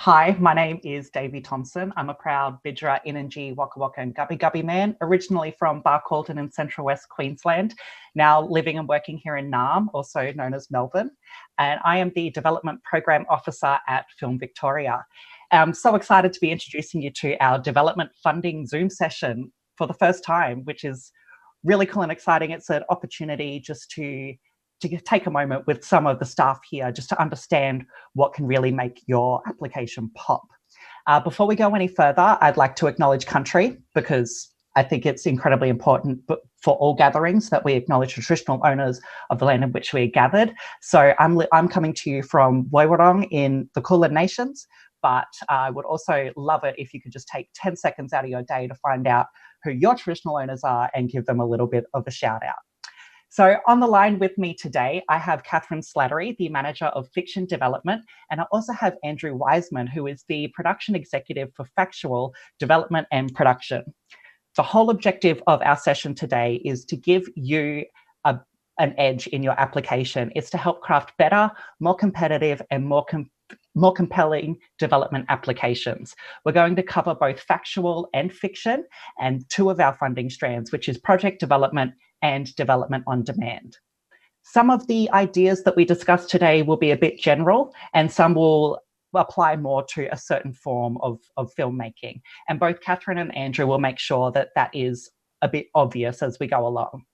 Hi, my name is Davey Thompson. I'm a proud Bidjara, Inanji, Waka Waka and Gubbi Gubbi man, originally from Barcaldine in Central West Queensland, now living and working here in Naarm, also known as Melbourne. And I am the Development Program Officer at Film Victoria. I'm so excited to be introducing you to our development funding Zoom session for the first time, which is really cool and exciting. It's an opportunity just to take a moment with some of the staff here just to understand what can really make your application pop. Before we go any further, I'd like to acknowledge country because I think it's incredibly important for all gatherings that we acknowledge the traditional owners of the land in which we gathered. So I'm coming to you from Woiwurrung in the Kulin Nations, but I would also love it if you could just take 10 seconds out of your day to find out who your traditional owners are and give them a little bit of a shout out. So on the line with me today, I have Katherine Slattery, the Manager of Fiction Development, and I also have Andrew Wiseman, who is the Production Executive for Factual Development and Production. The whole objective of our session today is to give you an edge in your application. It's to help craft better, more competitive and more compelling development applications. We're going to cover both factual and fiction and two of our funding strands, which is project development and development on demand. Some of the ideas that we discuss today will be a bit general and some will apply more to a certain form of filmmaking. And both Katherine and Andrew will make sure that that is a bit obvious as we go along.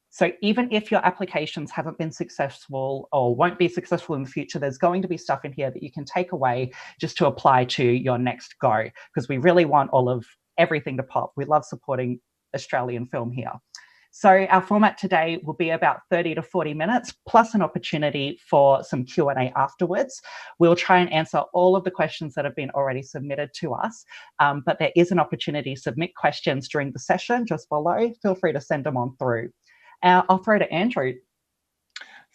So even if your applications haven't been successful or won't be successful in the future, there's going to be stuff in here that you can take away just to apply to your next go, because we really want everything to pop. We love supporting Australian film here. So our format today will be about 30 to 40 minutes, plus an opportunity for some Q&A afterwards. We'll try and answer all of the questions that have been already submitted to us, but there is an opportunity to submit questions during the session just below. Feel free to send them on through. I'll throw to Andrew.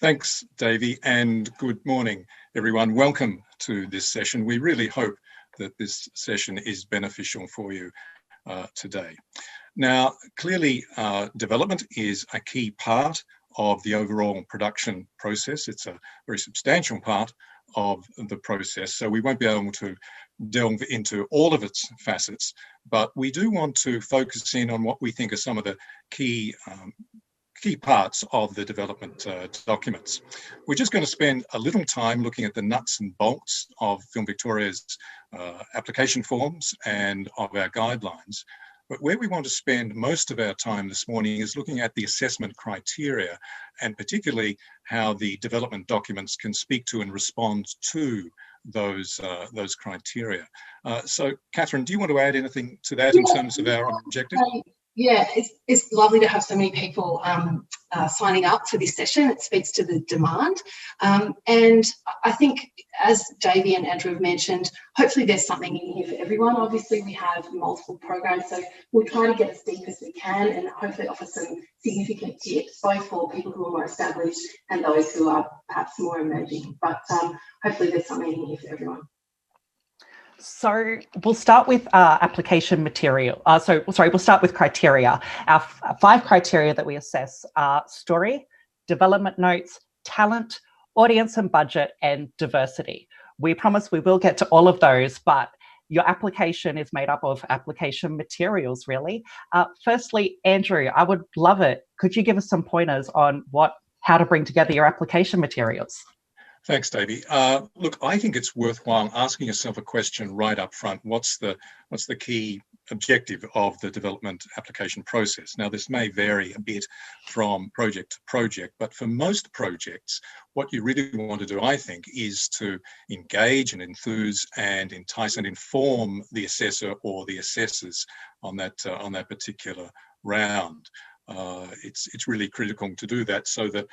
Thanks, Davey, and good morning, everyone. Welcome to this session. We really hope that this session is beneficial for you today. Now, clearly, development is a key part of the overall production process. It's a very substantial part of the process, so we won't be able to delve into all of its facets, but we do want to focus in on what we think are some of the key parts of the development documents. We're just going to spend a little time looking at the nuts and bolts of Film Victoria's application forms and of our guidelines. But where we want to spend most of our time this morning is looking at the assessment criteria, and particularly how the development documents can speak to and respond to those criteria. So, Katherine, do you want to add anything to that in terms of our objective? Yeah, it's lovely to have so many people signing up for this session. It speaks to the demand. And I think, as Davey and Andrew have mentioned, hopefully there's something in here for everyone. Obviously, we have multiple programs, so we'll try to get as deep as we can and hopefully offer some significant tips, both for people who are more established and those who are perhaps more emerging. But hopefully there's something in here for everyone. So we'll start with application material. We'll start with criteria. Our 5 criteria that we assess are story, development notes, talent, audience and budget, and diversity. We promise we will get to all of those, but your application is made up of application materials, really. Firstly, Andrew, I would love it. Could you give us some pointers on how to bring together your application materials? Thanks, Davey. Look, I think it's worthwhile asking yourself a question right up front. What's the key objective of the development application process? Now, this may vary a bit from project to project, but for most projects, what you really want to do, I think, is to engage and enthuse and entice and inform the assessor or the assessors on that particular round. It's really critical to do that so that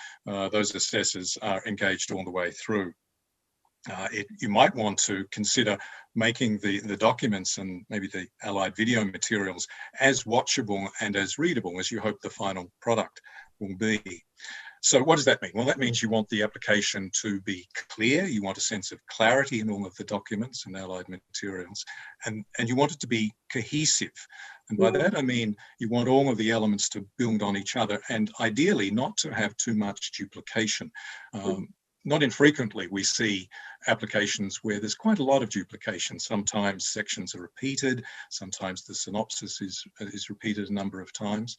those assessors are engaged all the way through. You might want to consider making the documents and maybe the allied video materials as watchable and as readable as you hope the final product will be. So what does that mean? Well, that means you want the application to be clear, you want a sense of clarity in all of the documents and allied materials, and you want it to be cohesive. And by that, I mean, you want all of the elements to build on each other and ideally not to have too much duplication. not infrequently we see applications where there's quite a lot of duplication. Sometimes sections are repeated, sometimes the synopsis is repeated a number of times.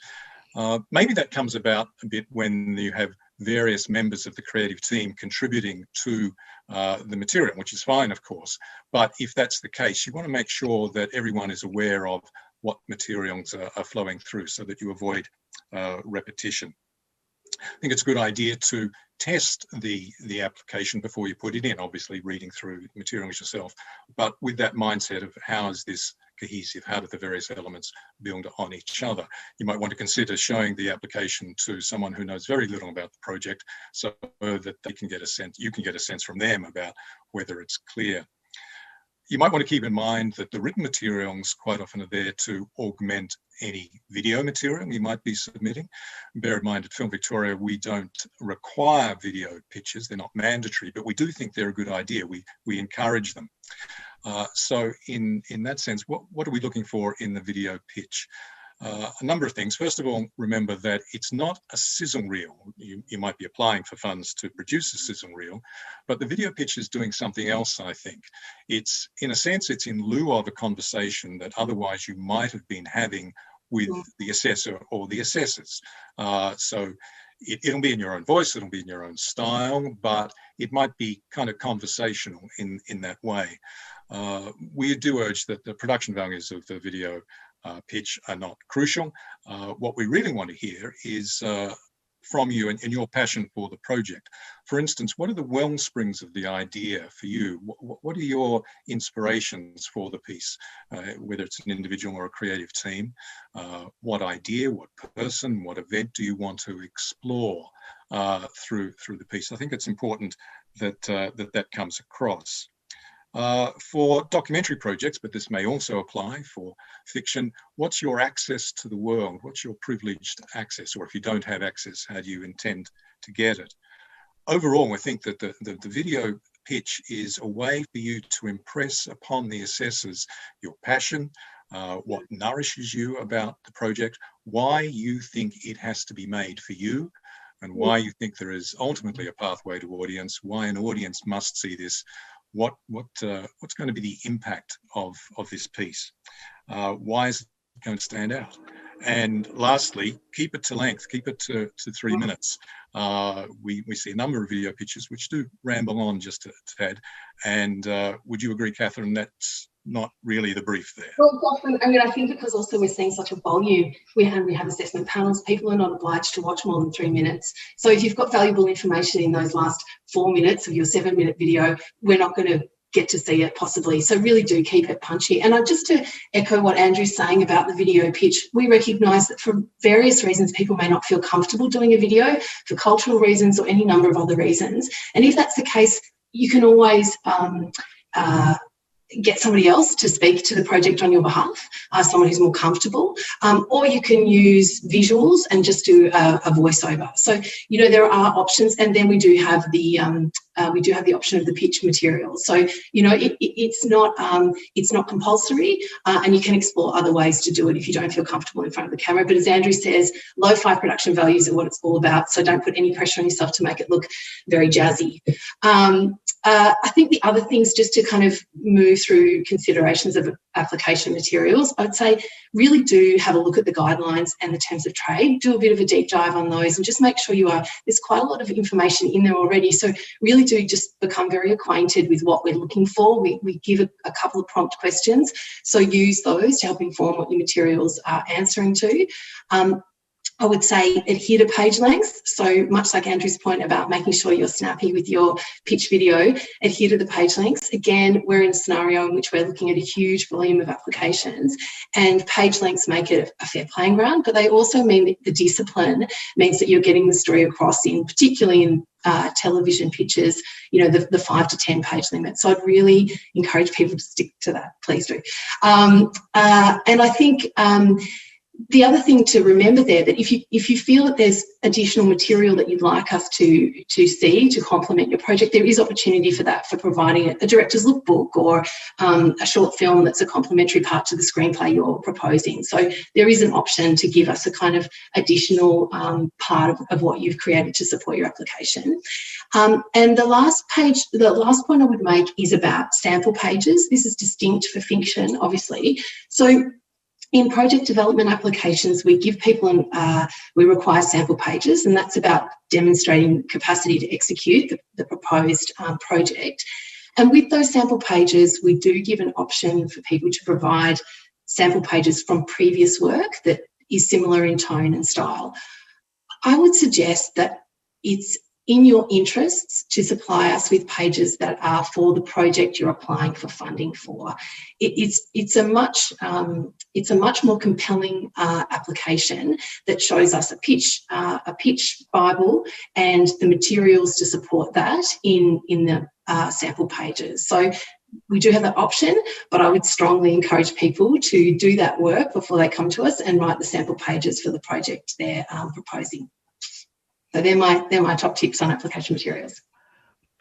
Maybe that comes about a bit when you have various members of the creative team contributing to the material, which is fine, of course. But if that's the case, you want to make sure that everyone is aware of what materials are flowing through so that you avoid repetition. I think it's a good idea to test the application before you put it in, obviously reading through materials yourself, but with that mindset of how is this cohesive, how do the various elements build on each other. You might want to consider showing the application to someone who knows very little about the project so that they can get a sense, you can get a sense from them about whether it's clear. You might want to keep in mind that the written materials quite often are there to augment any video material you might be submitting. Bear in mind at Film Victoria, we don't require video pitches, they're not mandatory, but we do think they're a good idea. We encourage them. So in that sense, what are we looking for in the video pitch? A number of things. First of all, remember that it's not a sizzle reel. You might be applying for funds to produce a sizzle reel, but the video pitch is doing something else, I think. It's, in a sense, it's in lieu of a conversation that otherwise you might have been having with the assessor or the assessors. So it'll be in your own voice, it'll be in your own style, but it might be kind of conversational in that way. We do urge that the production values of the video pitch are not crucial. What we really want to hear is from you and your passion for the project. For instance, what are the well springs of the idea for you? What are your inspirations for the piece, whether it's an individual or a creative team? What idea, what person, what event do you want to explore through the piece? I think it's important that that comes across. For documentary projects, but this may also apply for fiction, what's your access to the world? What's your privileged access? Or if you don't have access, how do you intend to get it? Overall, I think that the video pitch is a way for you to impress upon the assessors your passion, what nourishes you about the project, why you think it has to be made for you, and why you think there is ultimately a pathway to audience, why an audience must see this. What's going to be the impact of this piece? Why is it going to stand out? And lastly, keep it to length, keep it to 3 minutes. We see a number of video pitches which do ramble on just a tad. And would you agree, Katherine, that's not really the brief there? Well, often, I mean, I think because also we're seeing such a volume, we have assessment panels, people are not obliged to watch more than 3 minutes. So if you've got valuable information in those last 4 minutes of your 7-minute video, we're not going to get to see it possibly. So really do keep it punchy. And just to echo what Andrew's saying about the video pitch, we recognise that for various reasons, people may not feel comfortable doing a video for cultural reasons or any number of other reasons. And if that's the case, you can always get somebody else to speak to the project on your behalf, someone who's more comfortable, or you can use visuals and just do a voiceover. So, you know, there are options, and then we do have the option of the pitch material. So, you know, it's not compulsory, and you can explore other ways to do it if you don't feel comfortable in front of the camera. But as Andrew says, lo-fi production values are what it's all about. So don't put any pressure on yourself to make it look very jazzy. I think the other things, just to kind of move through considerations of application materials, I'd say really do have a look at the guidelines and the terms of trade, do a bit of a deep dive on those, and just make sure there's quite a lot of information in there already. So really do just become very acquainted with what we're looking for. We give a couple of prompt questions, so use those to help inform what your materials are answering to. I would say adhere to page length. So much like Andrew's point about making sure you're snappy with your pitch video, adhere to the page lengths. Again, we're in a scenario in which we're looking at a huge volume of applications, and page lengths make it a fair playing ground, but they also mean that the discipline means that you're getting the story across particularly in television pitches, you know, the 5 to 10 page limit. So I'd really encourage people to stick to that, please do. And I think the other thing to remember there, that if you feel that there's additional material that you'd like us to see to complement your project, there is opportunity for that, for providing a director's lookbook or a short film that's a complementary part to the screenplay you're proposing. So there is an option to give us a kind of additional part of what you've created to support your application. And the last point I would make is about sample pages. This is distinct for fiction, obviously. So in project development applications, we give people, we require sample pages, and that's about demonstrating capacity to execute the proposed project. And with those sample pages, we do give an option for people to provide sample pages from previous work that is similar in tone and style. I would suggest that it's in your interests to supply us with pages that are for the project you're applying for funding for. It's a much more compelling application that shows us a pitch Bible and the materials to support that in the sample pages. So we do have that option, but I would strongly encourage people to do that work before they come to us and write the sample pages for the project they're proposing. So they're my top tips on application materials.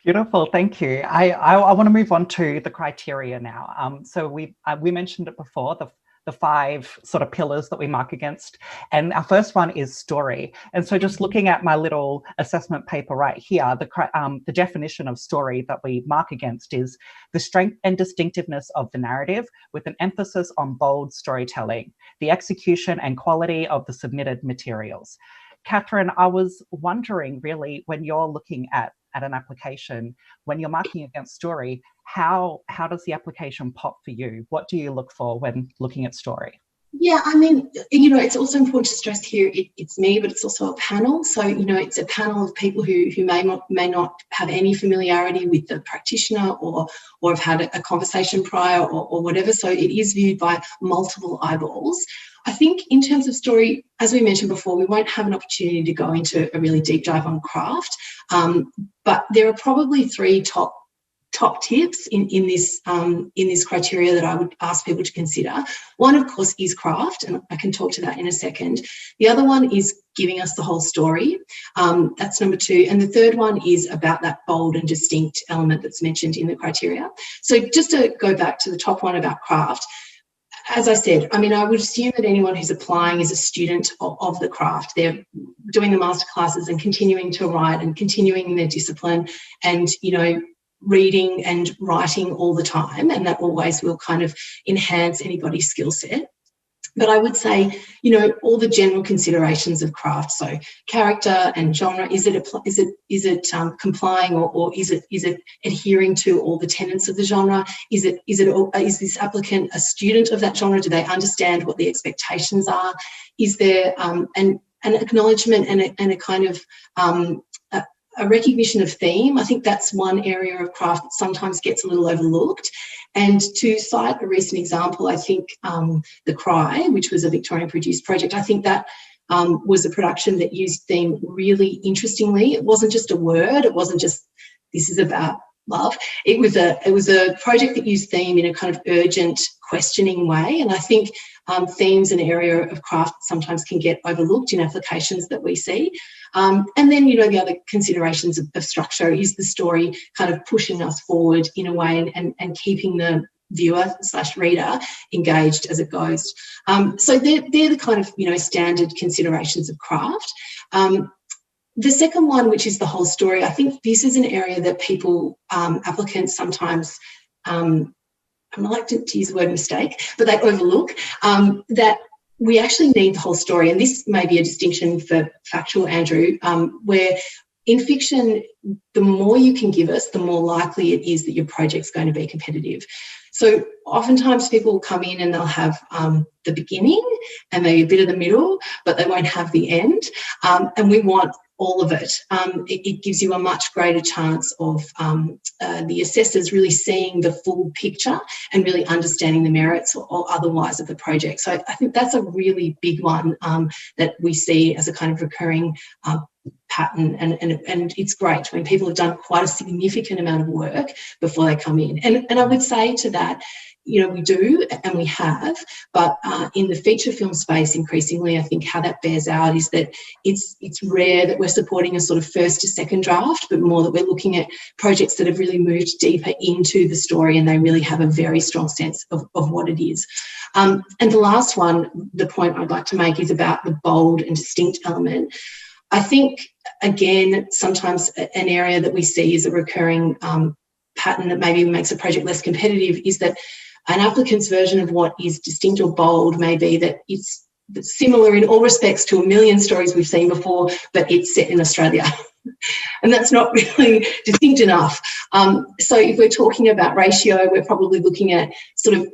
Beautiful, thank you. I want to move on to the criteria now. So we mentioned it before, the 5 sort of pillars that we mark against, and our first one is story. And so just looking at my little assessment paper right here, the definition of story that we mark against is the strength and distinctiveness of the narrative with an emphasis on bold storytelling, the execution and quality of the submitted materials. Katherine, I was wondering really, when you're looking at an application, when you're marking against story, how does the application pop for you? What do you look for when looking at story? Yeah, I mean, you know, it's also important to stress here, it's me, but it's also a panel. So, you know, it's a panel of people who may not have any familiarity with the practitioner or have had a conversation prior or whatever. So it is viewed by multiple eyeballs. I think in terms of story, as we mentioned before, we won't have an opportunity to go into a really deep dive on craft, but there are probably 3 top tips in this criteria that I would ask people to consider. One, of course, is craft, and I can talk to that in a second. The other one is giving us the whole story. That's number 2. And the third one is about that bold and distinct element that's mentioned in the criteria. So just to go back to the top one about craft, as I said, I mean, I would assume that anyone who's applying is a student of the craft. They're doing the masterclasses and continuing to write and continuing their discipline and, you know, reading and writing all the time, and that always will kind of enhance anybody's skill set. But I would say, you know, all the general considerations of craft, so character and genre, is it complying or is it adhering to all the tenets of the genre? Is this applicant a student of that genre? Do they understand what the expectations are? Is there an acknowledgement and a kind of a recognition of theme? I think that's one area of craft that sometimes gets a little overlooked. And to cite a recent example, I think The Cry, which was a Victorian-produced project, I think that was a production that used theme really interestingly. It wasn't just a word. It wasn't just, this is about love. It was a project that used theme in a kind of urgent, questioning way. And I think theme's an area of craft that sometimes can get overlooked in applications that we see. And then, you know, the other considerations of structure, is the story kind of pushing us forward in a way and keeping the viewer/reader engaged as it goes. So they're the kind of, you know, standard considerations of craft. The second one, which is the whole story, I think this is an area that people, applicants sometimes, I'm reluctant to use the word mistake, but they overlook, that we actually need the whole story. And this may be a distinction for factual, Andrew, where in fiction, the more you can give us, the more likely it is that your project's going to be competitive. So oftentimes people will come in and they'll have the beginning and maybe a bit of the middle, but they won't have the end. And we want all of it. It gives you a much greater chance of the assessors really seeing the full picture and really understanding the merits or otherwise of the project. So I think that's a really big one that we see as a kind of recurring pattern, and it's great when people have done quite a significant amount of work before they come in. And I would say to that, you know, we do and we have, but in the feature film space, increasingly, I think how that bears out is that it's rare that we're supporting a sort of first to second draft, but more that we're looking at projects that have really moved deeper into the story and they really have a very strong sense of what it is. And the last one, the point I'd like to make is about the bold and distinct element. I think, again, sometimes an area that we see is a recurring pattern that maybe makes a project less competitive is that an applicant's version of what is distinct or bold may be that it's similar in all respects to a million stories we've seen before, but it's set in Australia. And that's not really distinct enough. So if we're talking about ratio, we're probably looking at sort of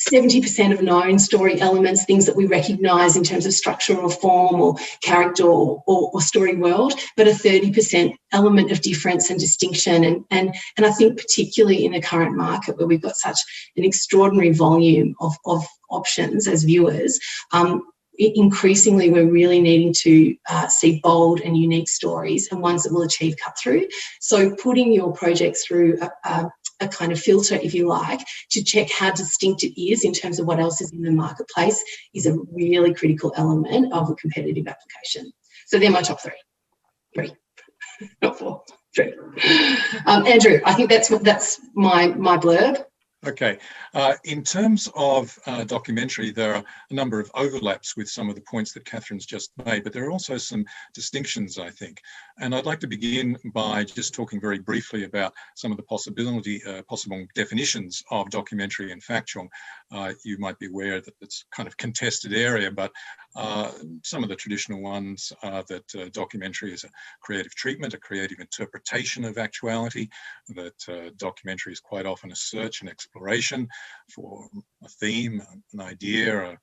70% of known story elements, things that we recognise in terms of structure or form or character or story world, but a 30% element of difference and distinction. And I think particularly in the current market where we've got such an extraordinary volume of options as viewers, increasingly we're really needing to see bold and unique stories and ones that will achieve cut-through. So putting your project through a kind of filter, if you like, to check how distinct it is in terms of what else is in the marketplace is a really critical element of a competitive application. So they're my top three, not four, three. Andrew, I think that's my blurb. Okay. In terms of documentary, there are a number of overlaps with some of the points that Katherine's just made, but there are also some distinctions, I think. And I'd like to begin by just talking very briefly about some of the possible definitions of documentary and factual. You might be aware that it's kind of contested area, but some of the traditional ones are that documentary is a creative treatment, a creative interpretation of actuality, that documentary is quite often a search and exploration for a theme, an idea,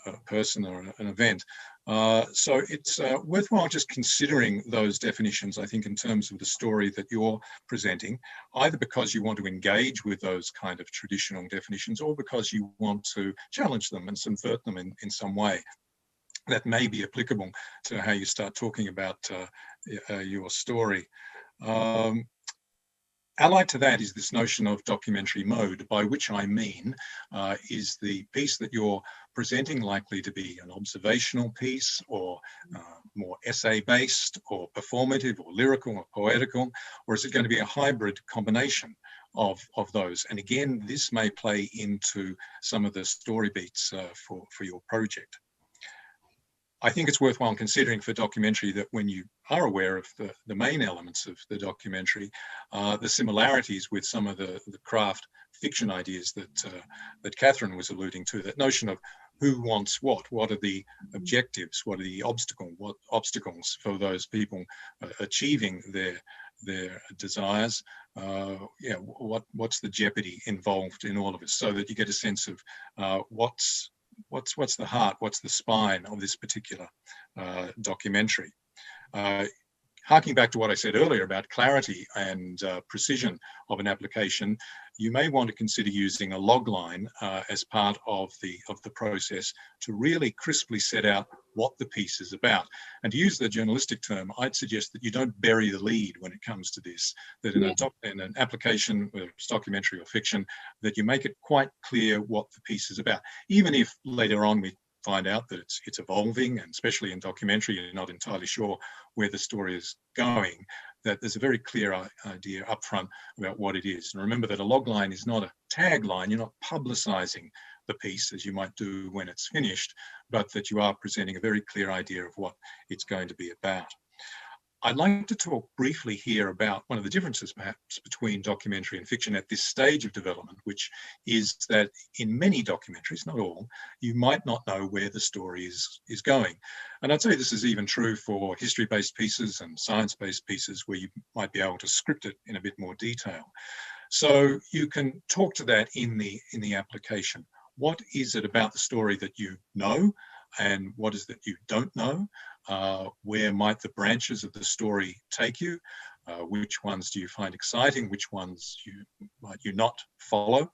a person or an event. So it's worthwhile just considering those definitions, I think, in terms of the story that you're presenting, either because you want to engage with those kind of traditional definitions or because you want to challenge them and subvert them in some way that may be applicable to how you start talking about your story. Allied to that is this notion of documentary mode, by which I mean is the piece that you're presenting likely to be an observational piece or more essay-based or performative or lyrical or poetical, or is it going to be a hybrid combination of those? And again, this may play into some of the story beats for your project. I think it's worthwhile considering for documentary that when you are aware of the main elements of the documentary, the similarities with some of the craft fiction ideas that Katherine was alluding to, that notion of who wants what are the objectives, what are the obstacles for those people achieving their desires, what's the jeopardy involved in all of it, so that you get a sense of what's the heart, what's the spine of this particular documentary. Harking back to what I said earlier about clarity and precision of an application, you may want to consider using a log line as part of the process to really crisply set out what the piece is about. And to use the journalistic term, I'd suggest that you don't bury the lead when it comes to this, that in an application, whether it's documentary or fiction, that you make it quite clear what the piece is about, even if later on we find out that it's evolving, and especially in documentary, you're not entirely sure where the story is going, that there's a very clear idea up front about what it is. And remember that a log line is not a tagline, you're not publicizing the piece as you might do when it's finished, but that you are presenting a very clear idea of what it's going to be about. I'd like to talk briefly here about one of the differences perhaps between documentary and fiction at this stage of development, which is that in many documentaries, not all, you might not know where the story is going. And I'd say this is even true for history-based pieces and science-based pieces where you might be able to script it in a bit more detail. So you can talk to that in the application. What is it about the story that you know, and what is that you don't know? Where might the branches of the story take you? Which ones do you find exciting? Which ones might you not follow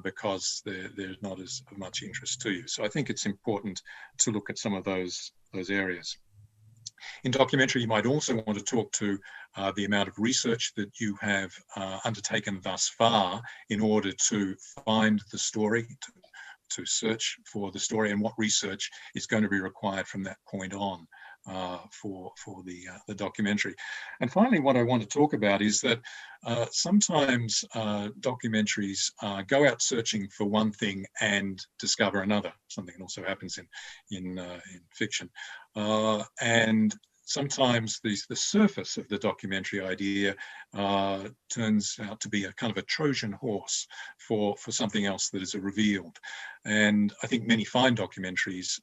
because they're not as much interest to you? So I think it's important to look at some of those areas. In documentary, you might also want to talk to the amount of research that you have undertaken thus far in order to find the story, to search for the story, and what research is going to be required from that point on for the documentary. And finally, what I want to talk about is that sometimes documentaries go out searching for one thing and discover another. Something that also happens in fiction, and sometimes the surface of the documentary idea turns out to be a kind of a Trojan horse for something else that is revealed. And I think many fine documentaries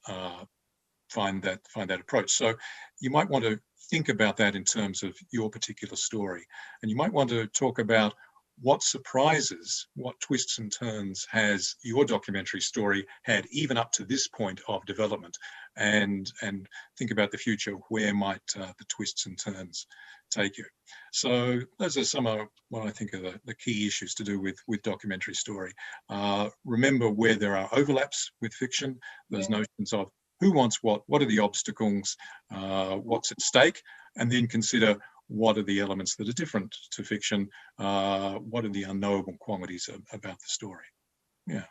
find that approach. So you might want to think about that in terms of your particular story. And you might want to talk about what surprises, what twists and turns has your documentary story had even up to this point of development, and think about the future. Where might the twists and turns take you? So those are some of what I think are the key issues to do with documentary story. Remember where there are overlaps with fiction, those notions of who wants what are the obstacles, what's at stake, and then consider what are the elements that are different to fiction, what are the unknowable qualities about the story. Yeah.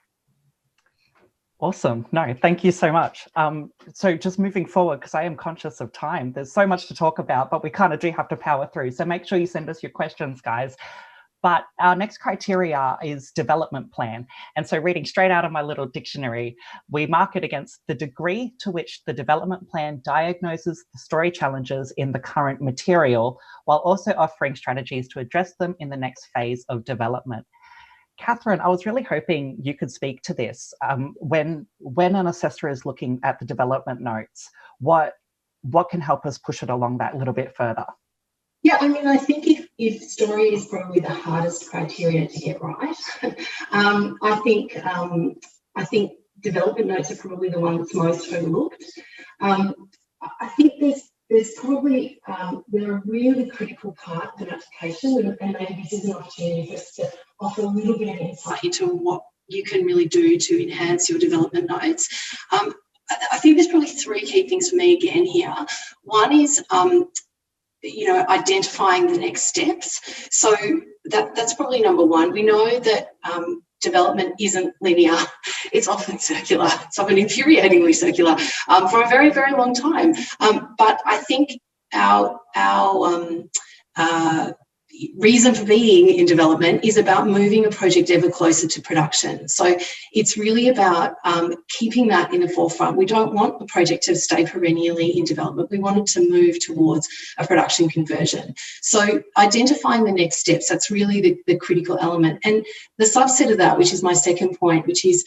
Awesome. No, thank you so much. So just moving forward, because I am conscious of time, there's so much to talk about, but we kind of do have to power through. So make sure you send us your questions, guys. But our next criteria is development plan. And so reading straight out of my little dictionary, we mark it against the degree to which the development plan diagnoses the story challenges in the current material, while also offering strategies to address them in the next phase of development. Katherine, I was really hoping you could speak to this. When an assessor is looking at the development notes, what can help us push it along that little bit further? Yeah, I mean, I think if story is probably the hardest criteria to get right, I think development notes are probably the one that's most overlooked. I think there's probably they're a really critical part of an application, and maybe this is an opportunity for us to offer a little bit of insight into what you can really do to enhance your development notes. I think there's probably three key things for me again here. One is identifying the next steps. So that's probably number one. We know that development isn't linear. It's often circular. It's often infuriatingly circular for a very, very long time. But I think our reason for being in development is about moving a project ever closer to production. So it's really about keeping that in the forefront. We don't want the project to stay perennially in development. We want it to move towards a production conversion. So identifying the next steps, that's really the critical element. And the subset of that, which is my second point, which is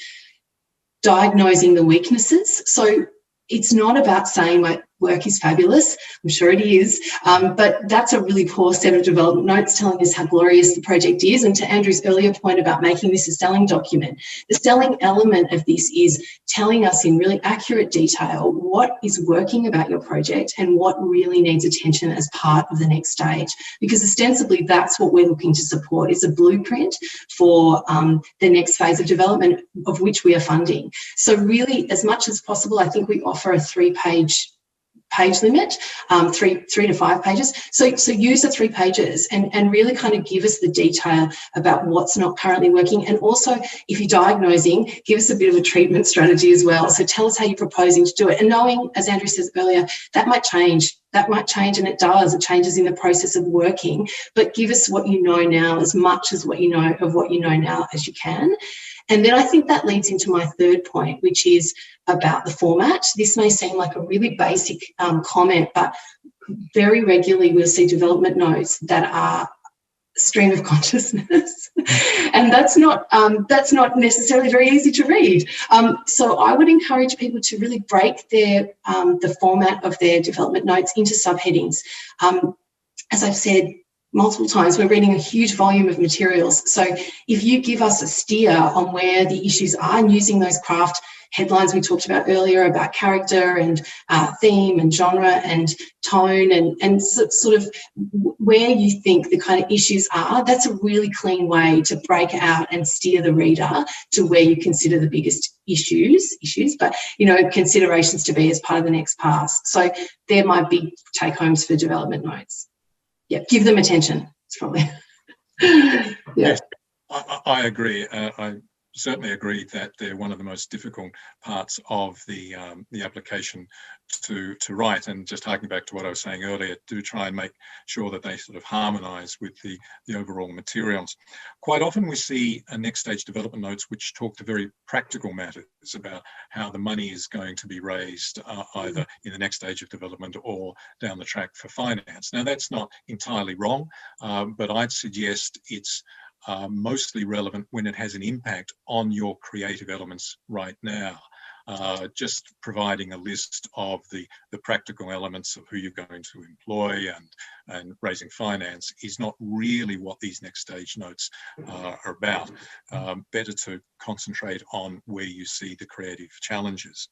diagnosing the weaknesses. So it's not about saying my work is fabulous. I'm sure it is, but that's a really poor set of development notes telling us how glorious the project is. And to Andrew's earlier point about making this a selling document, the selling element of this is telling us in really accurate detail what is working about your project and what really needs attention as part of the next stage. Because ostensibly that's what we're looking to support, is a blueprint for the next phase of development, of which we are funding. So really, as much as possible, I think we offer a 3-page limit, 3 to 5 pages. So use the 3 pages and really kind of give us the detail about what's not currently working. And also, if you're diagnosing, give us a bit of a treatment strategy as well. So tell us how you're proposing to do it. And knowing, as Andrew says earlier, that might change, and it does. It changes in the process of working. But give us what you know now, as much as what you know now as you can. And then I think that leads into my third point, which is about the format. This may seem like a really basic comment, but very regularly we'll see development notes that are stream of consciousness, and that's not necessarily very easy to read. So I would encourage people to really break the format of their development notes into subheadings. As I've said multiple times, we're reading a huge volume of materials. So if you give us a steer on where the issues are and using those craft headlines we talked about earlier about character and theme and genre and tone and sort of where you think the kind of issues are. That's a really clean way to break out and steer the reader to where you consider the biggest issues, but, you know, considerations to be as part of the next pass. So they're my big take homes for development notes. Yeah, give them attention. It's probably. Yeah. Yes, I agree. I certainly agree that they're one of the most difficult parts of the application to write. And just harking back to what I was saying earlier, do try and make sure that they sort of harmonise with the overall materials. Quite often we see next stage development notes which talk to very practical matters about how the money is going to be raised either in the next stage of development or down the track for finance. Now that's not entirely wrong, but I'd suggest it's mostly relevant when it has an impact on your creative elements right now. Just providing a list of the practical elements of who you're going to employ and raising finance is not really what these next stage notes are about. Better to concentrate on where you see the creative challenges.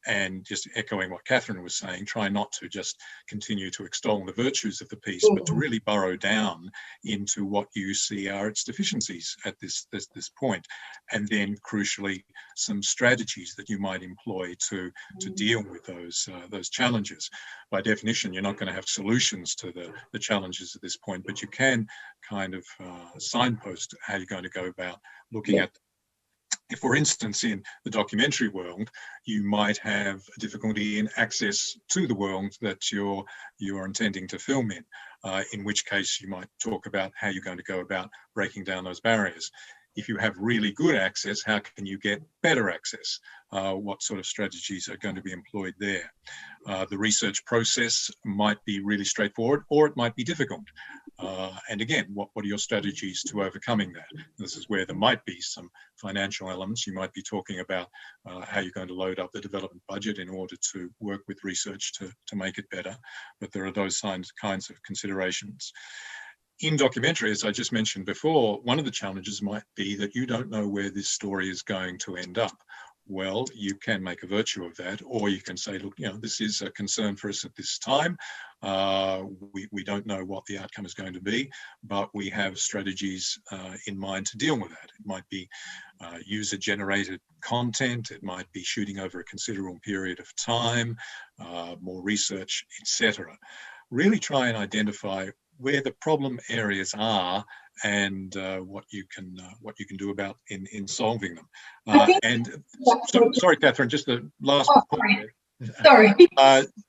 And just echoing what Katherine was saying, try not to just continue to extol the virtues of the piece, but to really burrow down into what you see are its deficiencies at this point. And then crucially, some strategies that you might employ to deal with those challenges. By definition, you're not going to have solutions to the challenges at this point, but you can kind of signpost how you're going to go about looking at. If, for instance, in the documentary world, you might have a difficulty in access to the world that you are intending to film in which case you might talk about how you're going to go about breaking down those barriers. If you have really good access, how can you get better access? What sort of strategies are going to be employed there? The research process might be really straightforward, or it might be difficult. And again, what are your strategies to overcoming that? This is where there might be some financial elements. You might be talking about how you're going to load up the development budget in order to work with research to make it better. But there are those kinds of considerations. In documentary, as I just mentioned before, one of the challenges might be that you don't know where this story is going to end up. Well, you can make a virtue of that, or you can say, look, you know, this is a concern for us at this time. We don't know what the outcome is going to be, but we have strategies in mind to deal with that. It might be user-generated content. It might be shooting over a considerable period of time, more research, etc. Really try and identify where the problem areas are and what you can do about in solving them. Sorry, Katherine, just the last point. Sorry.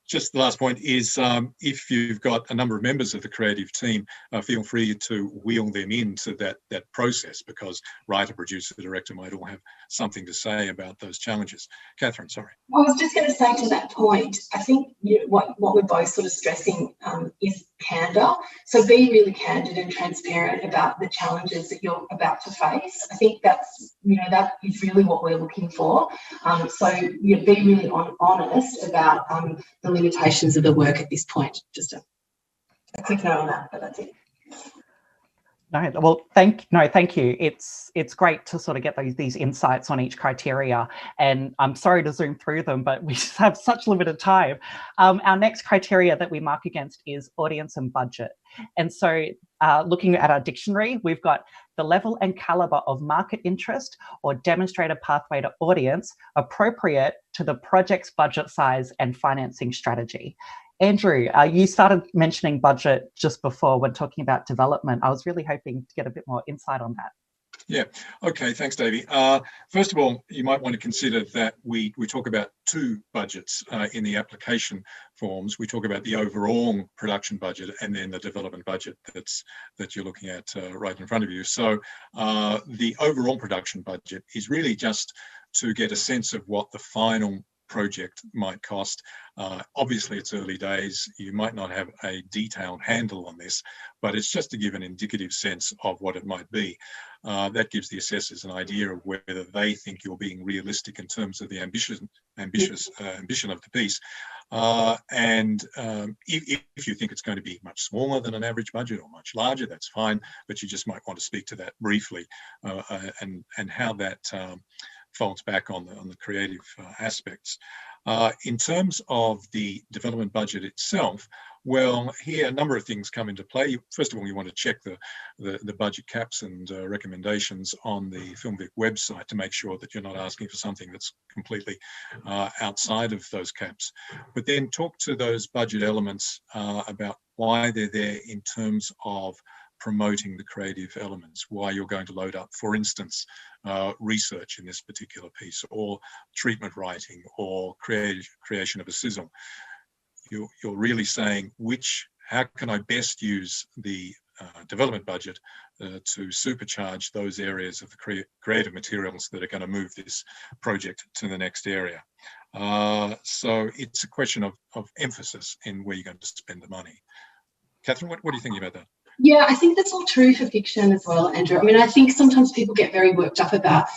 Just the last point is if you've got a number of members of the creative team, feel free to wheel them into that process, because writer, producer, director might all have something to say about those challenges. Katherine, sorry. I was just going to say to that point, I think what we're both sort of stressing is candour. So be really candid and transparent about the challenges that you're about to face. I think that is really what we're looking for. So be really honest about the limitations of the work at this point. Just a quick note on that, but that's it. No, well, thank you. It's great to sort of get these insights on each criteria, and I'm sorry to zoom through them, but we just have such limited time. Our next criteria that we mark against is audience and budget. And so looking at our dictionary, we've got the level and caliber of market interest or demonstrated pathway to audience appropriate to the project's budget size and financing strategy. Andrew, you started mentioning budget just before when talking about development. I was really hoping to get a bit more insight on that. Yeah, okay, thanks, Davey. First of all, you might want to consider that we talk about two budgets in the application forms. We talk about the overall production budget and then the development budget that you're looking at right in front of you. So the overall production budget is really just to get a sense of what the final project might cost. Obviously, it's early days. You might not have a detailed handle on this, but it's just to give an indicative sense of what it might be. That gives the assessors an idea of whether they think you're being realistic in terms of the ambition of the piece. And if you think it's going to be much smaller than an average budget or much larger, that's fine, but you just might want to speak to that briefly and how that falls back on the creative aspects. In terms of the development budget itself, well, here a number of things come into play. First of all, you want to check the budget caps and recommendations on the Film.vic website to make sure that you're not asking for something that's completely outside of those caps. But then talk to those budget elements about why they're there in terms of promoting the creative elements, why you're going to load up, for instance, research in this particular piece, or treatment writing, or creation of a sizzle. You're really saying how can I best use the development budget to supercharge those areas of the creative materials that are going to move this project to the next area. So it's a question of emphasis in where you're going to spend the money. Katherine, what are you thinking about that? Yeah, I think that's all true for fiction as well, Andrew. I mean, I think sometimes people get very worked up about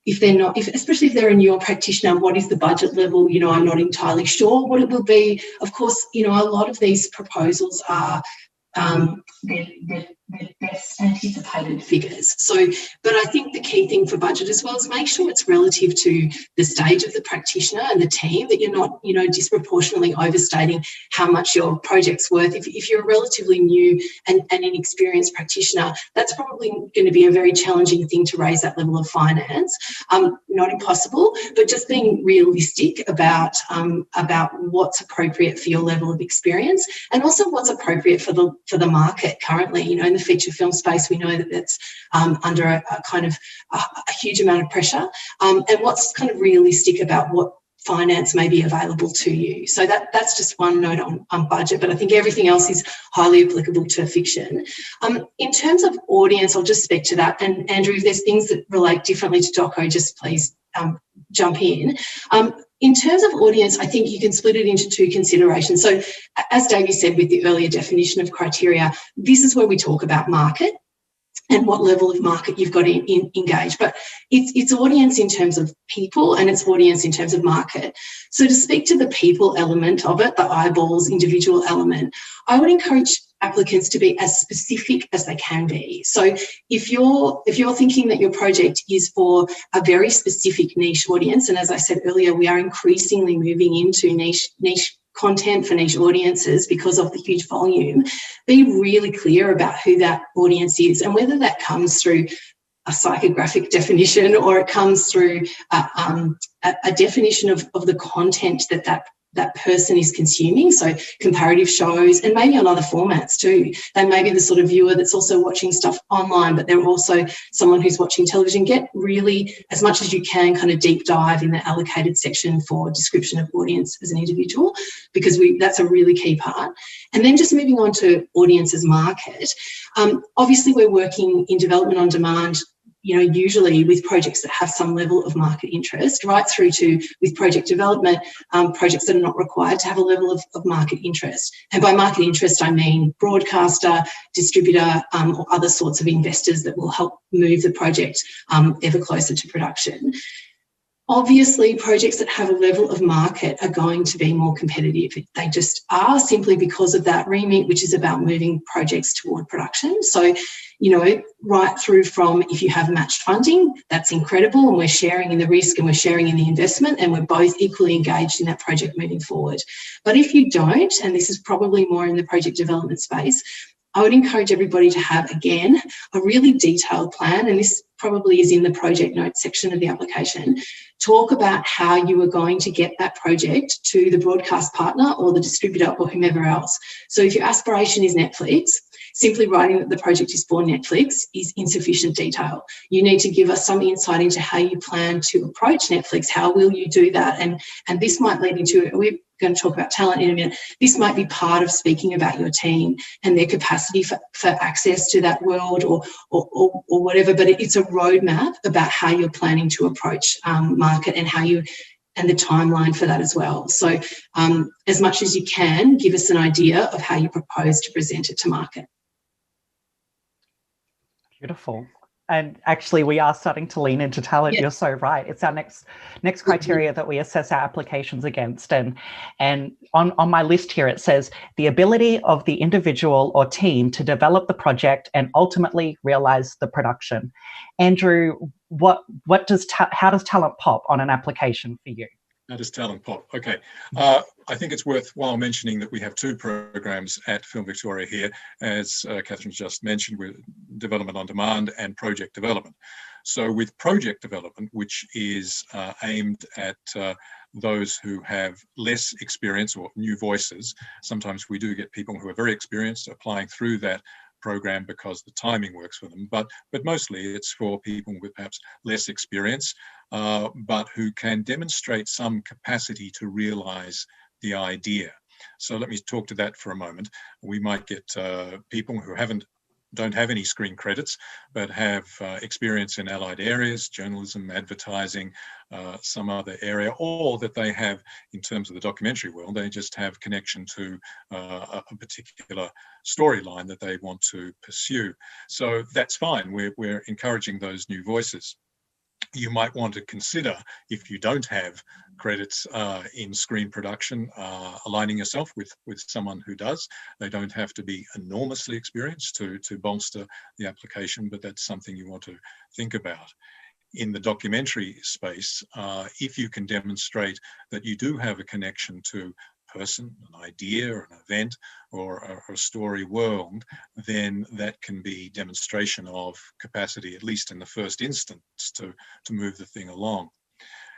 especially if they're a newer practitioner, what is the budget level? I'm not entirely sure what it will be. Of course, a lot of these proposals are their best anticipated figures. But I think the key thing for budget as well is make sure it's relative to the stage of the practitioner and the team, that you're not, disproportionately overstating how much your project's worth. If you're a relatively new and inexperienced practitioner, that's probably going to be a very challenging thing to raise that level of finance. Not impossible, but just being realistic about what's appropriate for your level of experience, and also what's appropriate for the market currently. In the feature film space, we know that that's under a huge amount of pressure, and what's kind of realistic about what finance may be available to you. So that's just one note on budget, but I think everything else is highly applicable to fiction. In terms of audience, I'll just speak to that. And Andrew, if there's things that relate differently to doco, just please jump in. In terms of audience, I think you can split it into two considerations. So as Davey said with the earlier definition of criteria, this is where we talk about market and what level of market you've got to engage. But it's audience in terms of people, and it's audience in terms of market. So to speak to the people element of it, the eyeballs, individual element, I would encourage applicants to be as specific as they can be. So if you're thinking that your project is for a very specific niche audience, and as I said earlier, we are increasingly moving into niche content for niche audiences because of the huge volume, be really clear about who that audience is, and whether that comes through a psychographic definition or it comes through a definition of the content that person is consuming. So comparative shows, and maybe on other formats too. They may be the sort of viewer that's also watching stuff online, but they're also someone who's watching television. Get really, as much as you can, kind of deep dive in the allocated section for description of audience as an individual, because that's a really key part. And then just moving on to audience as market. Obviously, we're working in development on demand, usually with projects that have some level of market interest, right through to with project development, projects that are not required to have a level of market interest. And by market interest, I mean broadcaster, distributor, or other sorts of investors that will help move the project ever closer to production. Obviously, projects that have a level of market are going to be more competitive. They just are, simply because of that remit, which is about moving projects toward production. So, right through from, if you have matched funding, that's incredible, and we're sharing in the risk and we're sharing in the investment, and we're both equally engaged in that project moving forward. But if you don't, and this is probably more in the project development space, I would encourage everybody to have, again, a really detailed plan, and this probably is in the project notes section of the application. Talk about how you are going to get that project to the broadcast partner or the distributor or whomever else. So if your aspiration is Netflix, simply writing that the project is for Netflix is insufficient detail. You need to give us some insight into how you plan to approach Netflix. How will you do that? And this might lead into, we're going to talk about talent in a minute. This might be part of speaking about your team and their capacity for access to that world or whatever, but it's a roadmap about how you're planning to approach market and the timeline for that as well. So as much as you can, give us an idea of how you propose to present it to market. Beautiful. And actually, we are starting to lean into talent. Yes. You're so right. It's our next criteria that we assess our applications against. And on my list here, it says the ability of the individual or team to develop the project and ultimately realize the production. Andrew, how does talent pop on an application for you? How does talent pop? Okay. I think it's worthwhile mentioning that we have two programs at Film Victoria here, as Katherine just mentioned, with Development on Demand and Project Development. So with Project Development, which is aimed at those who have less experience or new voices, sometimes we do get people who are very experienced applying through that program because the timing works for them, but mostly it's for people with perhaps less experience, but who can demonstrate some capacity to realize the idea. So let me talk to that for a moment. We might get people who don't have any screen credits, but have experience in allied areas, journalism, advertising, some other area, or that they have, in terms of the documentary world, they just have connection to a particular storyline that they want to pursue. So that's fine. We're encouraging those new voices. You might want to consider, if you don't have credits in screen production, aligning yourself with someone who does. They don't have to be enormously experienced to bolster the application, but that's something you want to think about. In the documentary space, if you can demonstrate that you do have a connection to person, an idea, or an event, or a story world, then that can be demonstration of capacity, at least in the first instance, to move the thing along.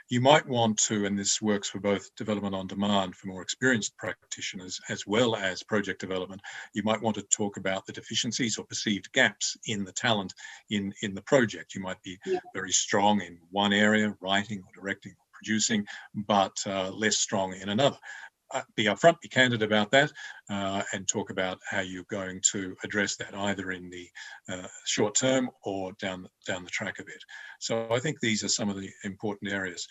You might want to, and this works for both Development on Demand for more experienced practitioners as well as project development, you might want to talk about the deficiencies or perceived gaps in the talent in the project. You might be very strong in one area, writing or directing or producing, but less strong in another. Be upfront, be candid about that, and talk about how you're going to address that, either in the short term or down the track a bit. So I think these are some of the important areas.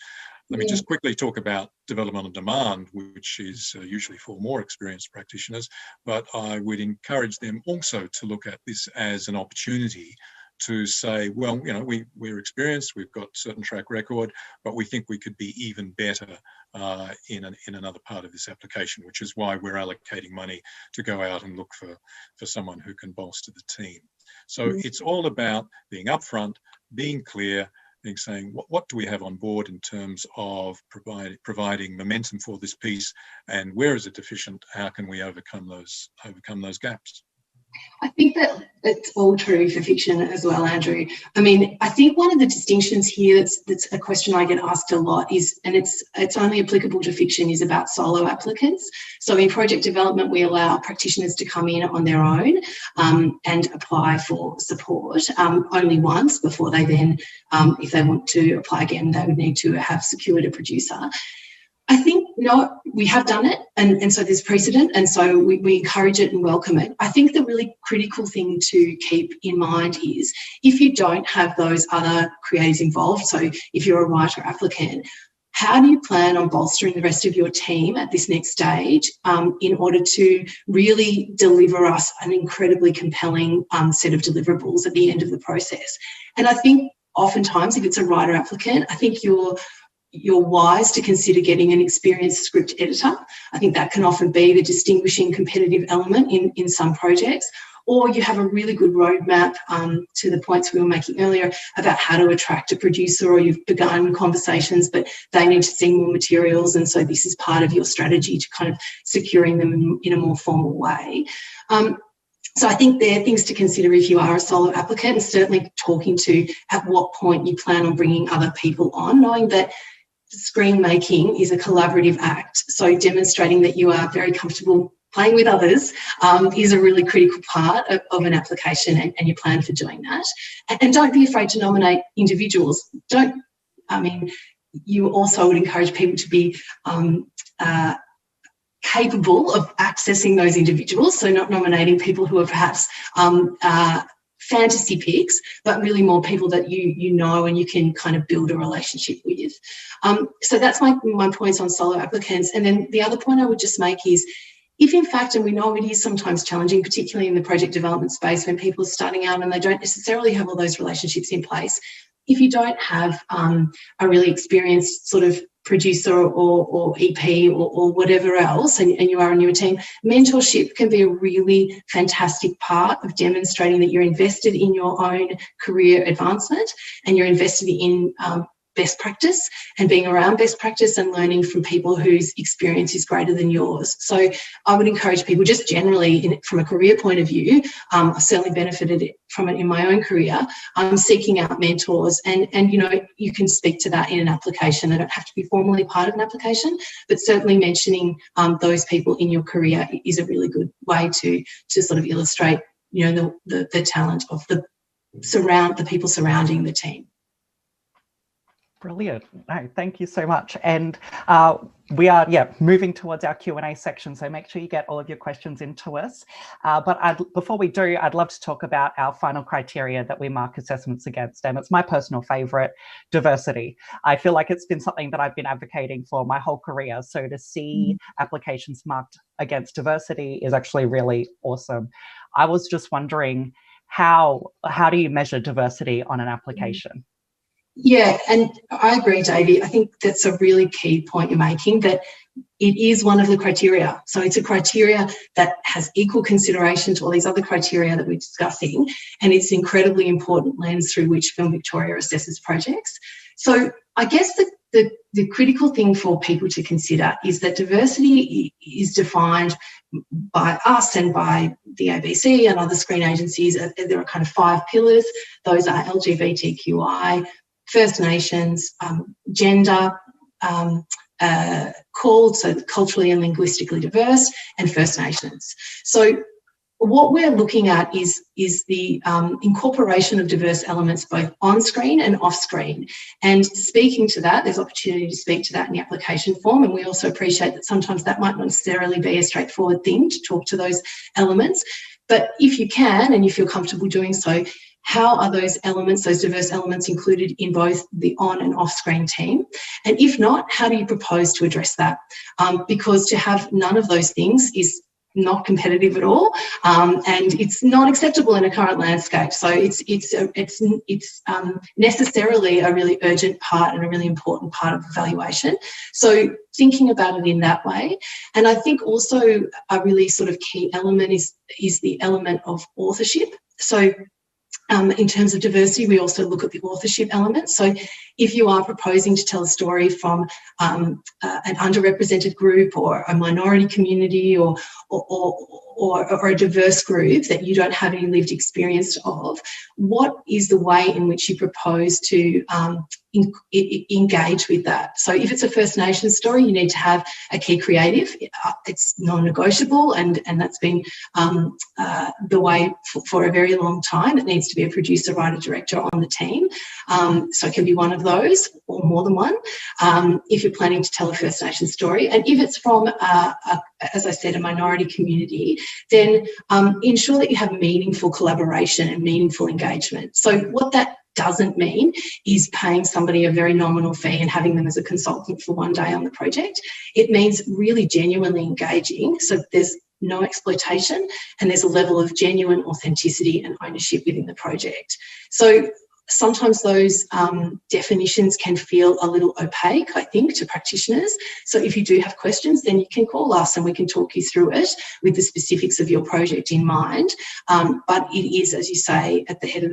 Let me just quickly talk about Development on Demand, which is usually for more experienced practitioners, but I would encourage them also to look at this as an opportunity to say, well, you know, we're experienced, we've got certain track record, but we think we could be even better in another part of this application, which is why we're allocating money to go out and look for someone who can bolster the team. So it's all about being upfront, being clear, and saying, what do we have on board in terms of providing momentum for this piece, and where is it deficient? How can we overcome those gaps? I think that it's all true for fiction as well, Andrew. I mean, I think one of the distinctions here that's a question I get asked a lot is, and it's only applicable to fiction, is about solo applicants. So in project development, we allow practitioners to come in on their own and apply for support only once before they then, if they want to apply again, they would need to have secured a producer. I think, no, we have done it, and so there's precedent, and so we encourage it and welcome it. I think the really critical thing to keep in mind is, if you don't have those other creatives involved, so if you're a writer applicant, how do you plan on bolstering the rest of your team at this next stage in order to really deliver us an incredibly compelling set of deliverables at the end of the process? And I think oftentimes, if it's a writer applicant, I think you're wise to consider getting an experienced script editor. I think that can often be the distinguishing competitive element in some projects. Or you have a really good roadmap to the points we were making earlier about how to attract a producer, or you've begun conversations, but they need to see more materials, and so this is part of your strategy to kind of securing them in a more formal way. So I think there are things to consider if you are a solo applicant, and certainly talking to at what point you plan on bringing other people on, knowing that screen making is a collaborative act. So demonstrating that you are very comfortable playing with others is a really critical part of an application, and you plan for doing that. And don't be afraid to nominate individuals. You also would encourage people to be capable of accessing those individuals, so not nominating people who are perhaps fantasy picks, but really more people that you know and you can kind of build a relationship with. So that's my points on solo applicants. And then the other point I would just make is, If in fact, and we know it is sometimes challenging, particularly in the project development space when people are starting out and they don't necessarily have all those relationships in place, if you don't have a really experienced sort of producer or EP or whatever else, and you are a newer team, mentorship can be a really fantastic part of demonstrating that you're invested in your own career advancement and you're invested in best practice and being around best practice and learning from people whose experience is greater than yours. So I would encourage people just generally from a career point of view, I've certainly benefited from it in my own career, seeking out mentors and you know, you can speak to that in an application. They don't have to be formally part of an application, but certainly mentioning those people in your career is a really good way to sort of illustrate, you know, the talent of the people surrounding the team. Brilliant. No, thank you so much. And we are, moving towards our Q&A section. So make sure you get all of your questions into us. But before we do, I'd love to talk about our final criteria that we mark assessments against. And it's my personal favorite, diversity. I feel like it's been something that I've been advocating for my whole career. So to see applications marked against diversity is actually really awesome. I was just wondering, how do you measure diversity on an application? Yeah, and I agree, Davey. I think that's a really key point you're making, that it is one of the criteria. So it's a criteria that has equal consideration to all these other criteria that we're discussing, and it's an incredibly important lens through which Film Victoria assesses projects. So I guess the critical thing for people to consider is that diversity is defined by us and by the ABC and other screen agencies. There are kind of 5 pillars. Those are LGBTQI, First Nations, gender, called, so culturally and linguistically diverse, and First Nations. So what we're looking at is the incorporation of diverse elements both on screen and off screen. And speaking to that, there's opportunity to speak to that in the application form, and we also appreciate that sometimes that might not necessarily be a straightforward thing to talk to those elements. But if you can and you feel comfortable doing so, how are those elements, those diverse elements, included in both the on and off-screen team? And if not, how do you propose to address that? Because to have none of those things is not competitive at all, and it's not acceptable in a current landscape. So it's necessarily a really urgent part and a really important part of evaluation. So thinking about it in that way. And I think also a really sort of key element is the element of authorship. So in terms of diversity, we also look at the authorship element. So if you are proposing to tell a story from an underrepresented group or a minority community or a diverse group that you don't have any lived experience of, what is the way in which you propose to engage with that? So if it's a First Nations story, you need to have a key creative. It's non-negotiable, and that's been the way for a very long time. It needs to be a producer, writer, director on the team. So it can be one of those or more than one if you're planning to tell a First Nations story. And if it's from, as I said, a minority community, then ensure that you have meaningful collaboration and meaningful engagement. So what that doesn't mean is paying somebody a very nominal fee and having them as a consultant for one day on the project. It means really genuinely engaging, so there's no exploitation and there's a level of genuine authenticity and ownership within the project. So sometimes those definitions can feel a little opaque, I think, to practitioners. So if you do have questions, then you can call us and we can talk you through it with the specifics of your project in mind. But it is, as you say, at the head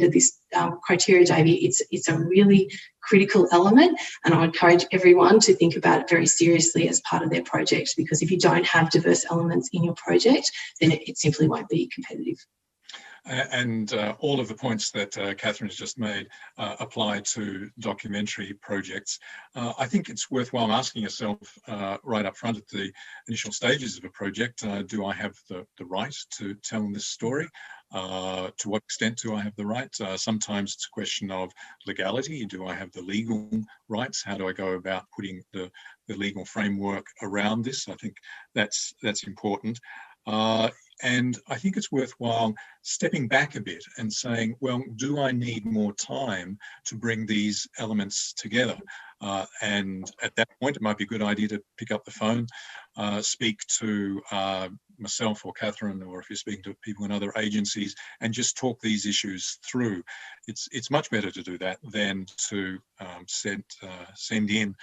of this criteria, Davey, it's a really critical element, and I encourage everyone to think about it very seriously as part of their project, because if you don't have diverse elements in your project, then it simply won't be competitive. And all of the points that Katherine has just made apply to documentary projects. I think it's worthwhile asking yourself right up front at the initial stages of a project, do I have the right to tell this story? To what extent do I have the right? Sometimes it's a question of legality. Do I have the legal rights? How do I go about putting the legal framework around this? I think that's important. And I think it's worthwhile stepping back a bit and saying, well, do I need more time to bring these elements together? And at that point, it might be a good idea to pick up the phone, speak to myself or Katherine, or if you're speaking to people in other agencies, and just talk these issues through. It's much better to do that than to send in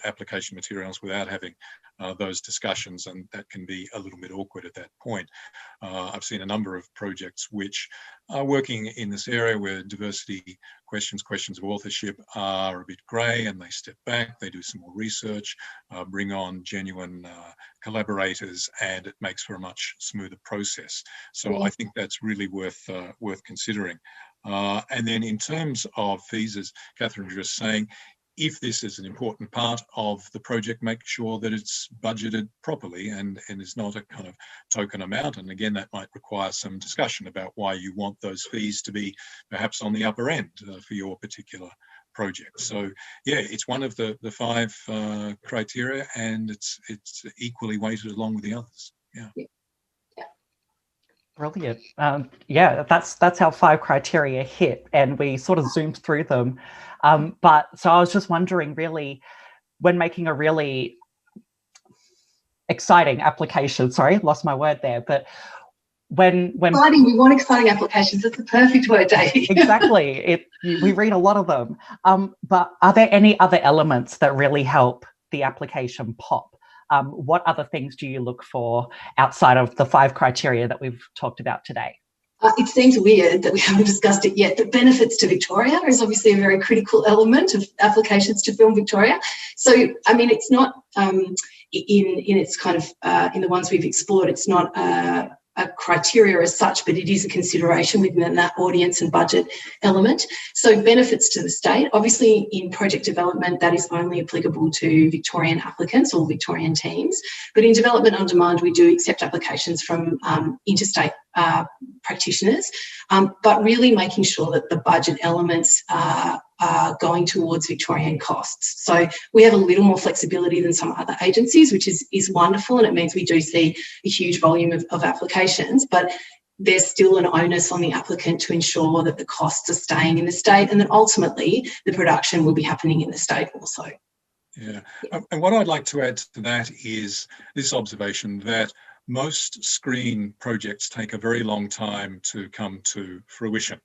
application materials without having those discussions, and that can be a little bit awkward at that point. I've seen a number of projects which are working in this area where diversity questions of authorship are a bit grey, and they step back, they do some more research, bring on genuine collaborators, and it makes for a much smoother process. So I think that's really worth considering. And then in terms of fees, as Katherine was just saying, if this is an important part of the project, make sure that it's budgeted properly and is not a kind of token amount. And again, that might require some discussion about why you want those fees to be perhaps on the upper end for your particular project. So yeah, it's one of the 5 criteria, and it's equally weighted along with the others. Yeah. Brilliant. Yeah, that's how 5 criteria hit, and we sort of zoomed through them. But so I was just wondering, really, when making a really exciting application, sorry, lost my word there, but when exciting, we want exciting applications. That's the perfect word, Dave. Exactly. We read a lot of them. But are there any other elements that really help the application pop? What other things do you look for outside of the 5 criteria that we've talked about today? It seems weird that we haven't discussed it yet, but benefits to Victoria is obviously a very critical element of applications to Film Victoria. So, I mean, it's not in its kind of in the ones we've explored, it's not a criteria as such, but it is a consideration within that audience and budget element. So benefits to the state, obviously in project development, that is only applicable to Victorian applicants or Victorian teams. But in development on demand, we do accept applications from interstate practitioners, but really making sure that the budget elements are going towards Victorian costs. So we have a little more flexibility than some other agencies, which is wonderful, and it means we do see a huge volume of applications, but there's still an onus on the applicant to ensure that the costs are staying in the state, and that ultimately the production will be happening in the state also. Yeah, and what I'd like to add to that is this observation that most screen projects take a very long time to come to fruition.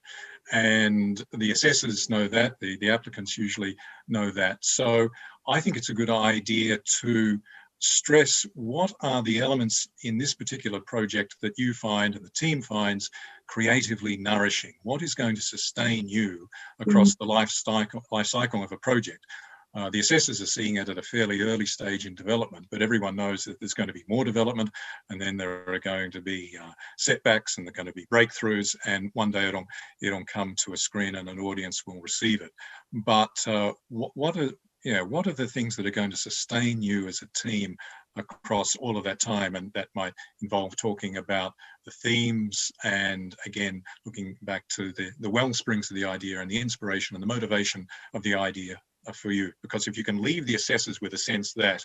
And the assessors know that, the applicants usually know that. So I think it's a good idea to stress what are the elements in this particular project that you find and the team finds creatively nourishing. What is going to sustain you across the life cycle of a project? The assessors are seeing it at a fairly early stage in development, but everyone knows that there's going to be more development, and then there are going to be setbacks, and there are going to be breakthroughs, and one day it'll come to a screen and an audience will receive it. But what are the things that are going to sustain you as a team across all of that time? And that might involve talking about the themes, and again looking back to the well springs of the idea and the inspiration and the motivation of the idea for you. Because if you can leave the assessors with a sense that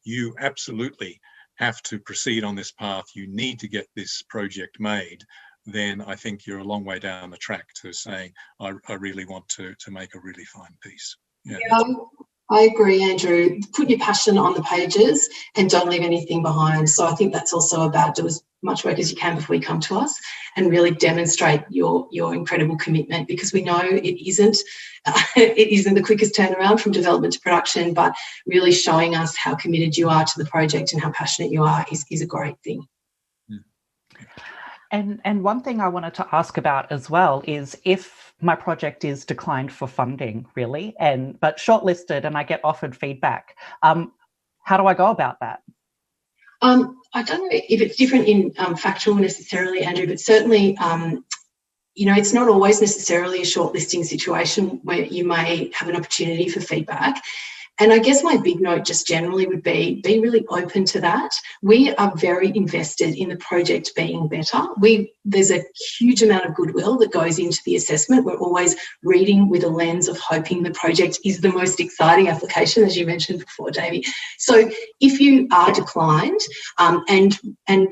you absolutely have to proceed on this path, you need to get this project made, then I think you're a long way down the track to saying, I really want to make a really fine piece. Yeah. I agree, Andrew. Put your passion on the pages and don't leave anything behind. So I think that's also about do as much work as you can before you come to us, and really demonstrate your incredible commitment, because we know it isn't the quickest turnaround from development to production, but really showing us how committed you are to the project and how passionate you are is a great thing. And one thing I wanted to ask about as well is if my project is declined for funding, really, but shortlisted and I get offered feedback, how do I go about that? I don't know if it's different in factual necessarily, Andrew, but certainly, it's not always necessarily a shortlisting situation where you may have an opportunity for feedback. And I guess my big note just generally would be really open to that. We are very invested in the project being better. We there's a huge amount of goodwill that goes into the assessment. We're always reading with a lens of hoping the project is the most exciting application, as you mentioned before, Davey. So if you are declined, and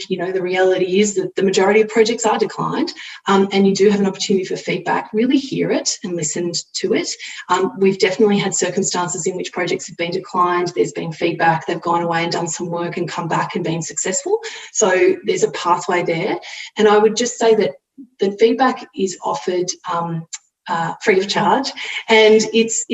you know, the reality is that the majority of projects are declined, and you do have an opportunity for feedback, really hear it and listen to it. We've definitely had circumstances in which projects have been declined, there's been feedback, they've gone away and done some work and come back and been successful. So there's a pathway there. And I would just say that the feedback is offered free of charge, and it's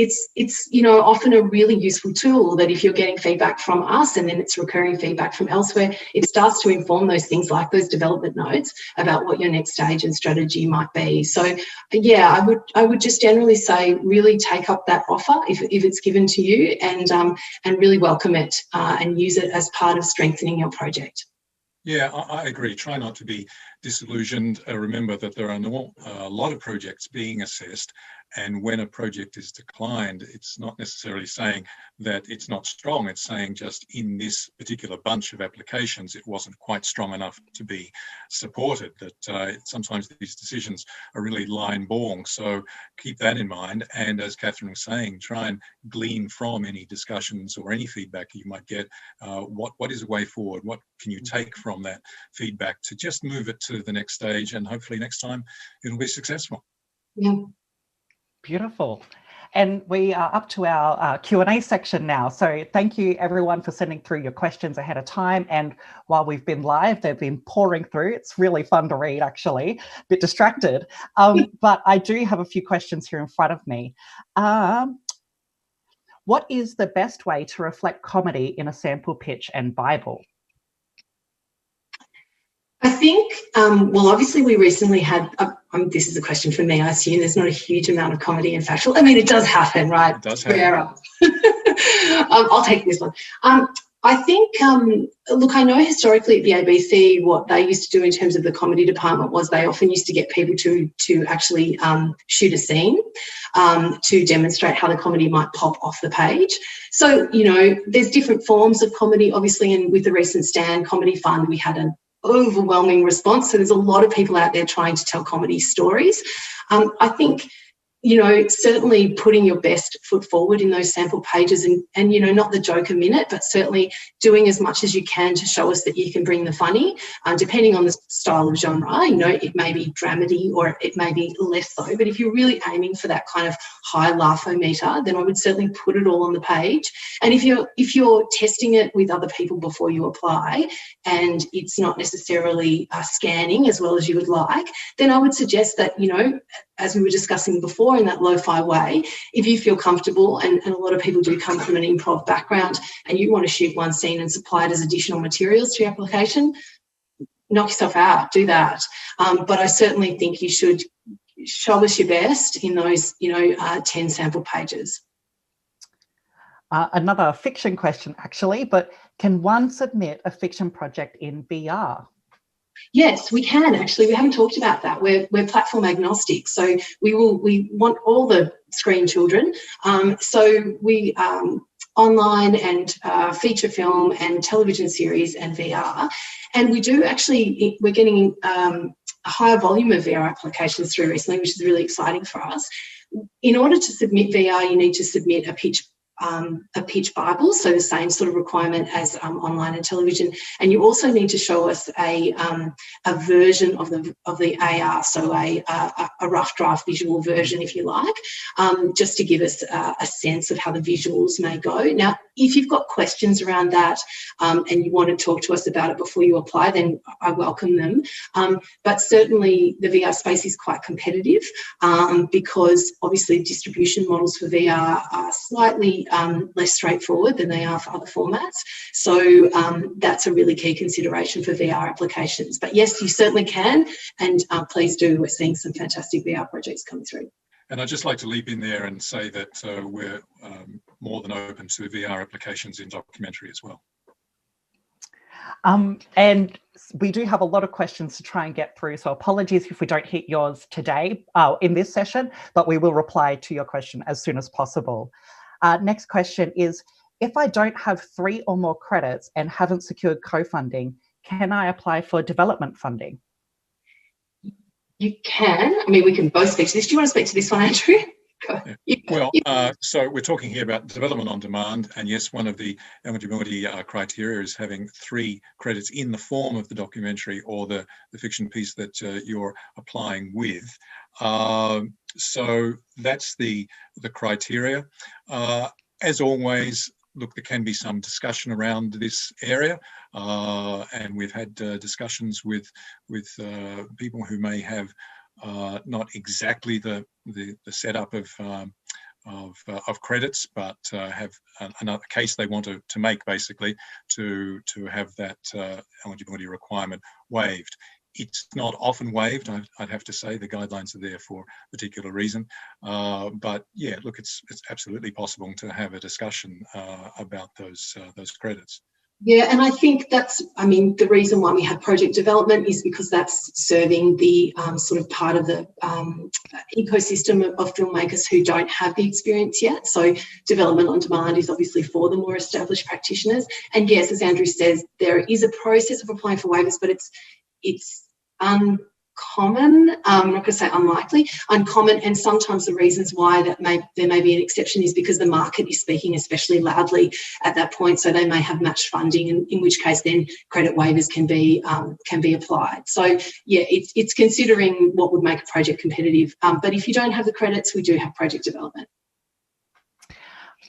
you know, often a really useful tool that if you're getting feedback from us and then it's recurring feedback from elsewhere, it starts to inform those things like those development notes about what your next stage and strategy might be. So yeah, I would just generally say really take up that offer if it's given to you, and really welcome it and use it as part of strengthening your project. Yeah, I agree. Try not to be disillusioned. Remember that there are a lot of projects being assessed, and when a project is declined, it's not necessarily saying that it's not strong. It's saying just in this particular bunch of applications, it wasn't quite strong enough to be supported. That sometimes these decisions are really line-born. So keep that in mind. And as Katherine was saying, try and glean from any discussions or any feedback you might get. What is a way forward? What can you take from that feedback to just move it to the next stage, and hopefully next time it'll be successful. Yeah. Beautiful. And we are up to our Q&A section now. So thank you everyone for sending through your questions ahead of time. And while we've been live, they've been pouring through. It's really fun to read, actually, a bit distracted. But I do have a few questions here in front of me. What is the best way to reflect comedy in a sample pitch and Bible? I think, well, obviously we recently had, this is a question for me, I assume there's not a huge amount of comedy and factual. I mean, it does happen, right? It does happen. I'll take this one. I think, look, I know historically at the ABC, what they used to do in terms of the comedy department was they often used to get people to actually shoot a scene to demonstrate how the comedy might pop off the page. So, you know, there's different forms of comedy, obviously, and with the recent Stan Comedy Fund, we had an overwhelming response. So there's a lot of people out there trying to tell comedy stories. I think, you know, certainly putting your best foot forward in those sample pages and you know, not the joke a minute, but certainly doing as much as you can to show us that you can bring the funny, depending on the style of genre. You know, it may be dramedy or it may be less so, but if you're really aiming for that kind of high laugh-o-meter, then I would certainly put it all on the page. And if you're testing it with other people before you apply and it's not necessarily scanning as well as you would like, then I would suggest that, you know, as we were discussing before in that lo-fi way, if you feel comfortable, and a lot of people do come from an improv background, and you want to shoot one scene and supply it as additional materials to your application, knock yourself out, do that. But I certainly think you should show us your best in those, you know, 10 sample pages. Another fiction question, actually, but can one submit a fiction project in VR? Yes, we can actually. We haven't talked about that. We're platform agnostic, so we want all the screen children. So we online and feature film and television series and VR, and we do actually. We're getting a higher volume of VR applications through recently, which is really exciting for us. In order to submit VR, you need to submit a pitch Bible, so the same sort of requirement as online and television, and you also need to show us a version of the AR, so a rough draft visual version, if you like, just to give us a sense of how the visuals may go. Now, if you've got questions around that and you want to talk to us about it before you apply, then I welcome them. But certainly the VR space is quite competitive because obviously distribution models for VR are slightly less straightforward than they are for other formats. So that's a really key consideration for VR applications. But yes, you certainly can, and please do. We're seeing some fantastic VR projects coming through. And I'd just like to leap in there and say that we're more than open to VR applications in documentary as well. And we do have a lot of questions to try and get through, so apologies if we don't hit yours today in this session, but we will reply to your question as soon as possible. Next question is, if I don't have 3 or more credits and haven't secured co-funding, can I apply for development funding? You can. I mean, we can both speak to this. Do you want to speak to this one, Andrew? Yeah. Well, so we're talking here about development on demand, and yes, one of the eligibility criteria is having 3 credits in the form of the documentary or the fiction piece that you're applying with. So that's the criteria. As always, look, there can be some discussion around this area, and we've had discussions with people who may have not exactly the setup of credits, but have another case they want to make, basically, to have that eligibility requirement waived. It's not often waived, I'd have to say. The guidelines are there for a particular reason. But yeah, look, it's absolutely possible to have a discussion about those credits. Yeah, and I think that's, I mean, the reason why we have project development is because that's serving the sort of part of the ecosystem of filmmakers who don't have the experience yet. So development on demand is obviously for the more established practitioners. And yes, as Andrew says, there is a process of applying for waivers, but it's uncommon, I'm not going to say unlikely, uncommon, and sometimes the reasons why there may be an exception is because the market is speaking especially loudly at that point, so they may have matched funding, and in which case then credit waivers can be applied. So yeah, it's considering what would make a project competitive, but if you don't have the credits, we do have project development.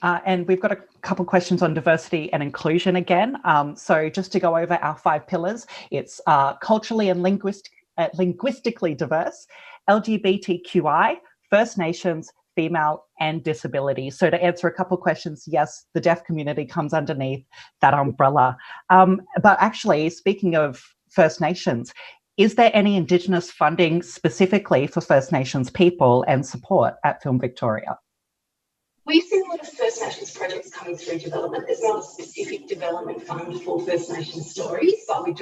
And we've got a couple questions on diversity and inclusion again. So just to go over our 5 pillars, it's culturally and linguistically diverse, LGBTQI, First Nations, female, and disability. So to answer a couple questions, yes, the deaf community comes underneath that umbrella. But actually, speaking of First Nations, is there any Indigenous funding specifically for First Nations people and support at Film Victoria? We see a lot of First Nations projects coming through development. There's not a specific development fund for First Nations stories, but we